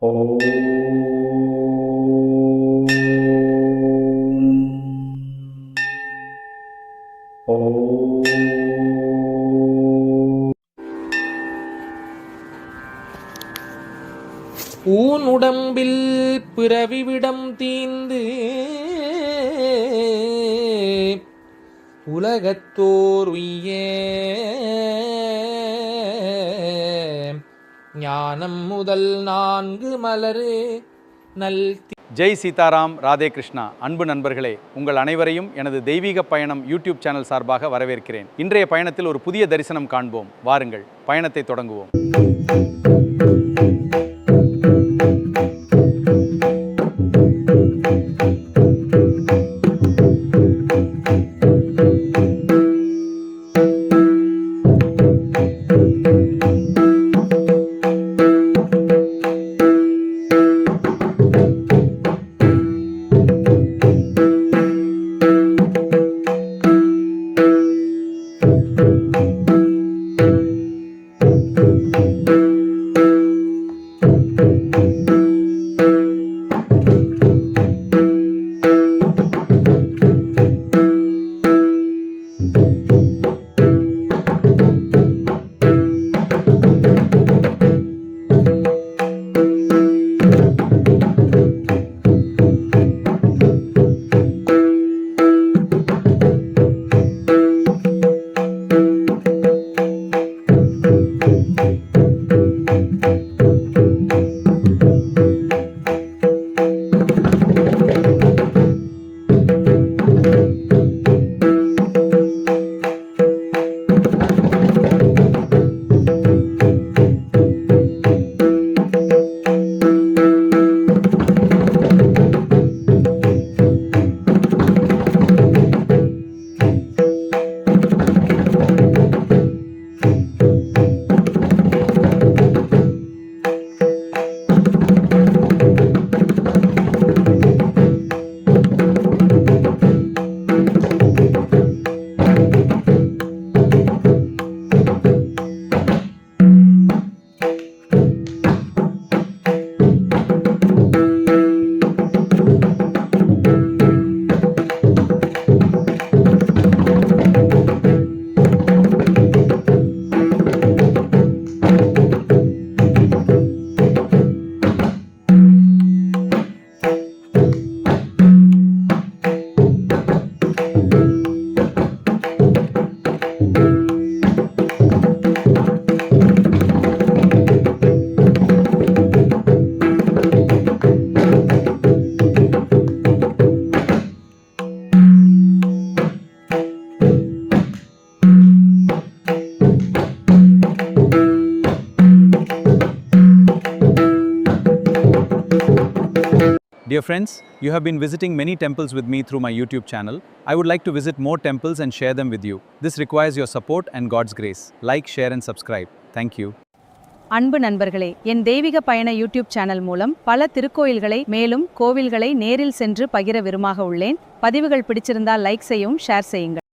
ஓம் ஓம் ஊன் உடம்பில் பிறவிவிடம் தீந்து உலகத்தோர் உய்ய ஞானம் முதல் 4 மலரு நல். ஜெய் சீதாராம், ராதே கிருஷ்ணா. அன்பு நண்பர்களே, உங்கள் அனைவரையும் எனது தெய்வீக பயணம் யூடியூப் சேனல் சார்பாக வரவேற்கிறேன். இன்றைய பயணத்தில் ஒரு புதிய தரிசனம் காண்போம். வாருங்கள், பயணத்தை தொடங்குவோம். Dear friends, you have been visiting many temples with me through my YouTube channel. I would like to visit more temples and share them with you. This requires your support and God's grace. Like, share and subscribe. Thank you. அன்பு நண்பர்களே, என் தெய்வீக பயண YouTube channel மூலம் பல திருக்கோயில்களை மேலும் கோவில்களை நேரில் சென்று பகிர விரும்பாக உள்ளேன். பதிவுகள் பிடிச்சிருந்தால் லைக் செய்யவும், ஷேர் செய்யுங்கள்.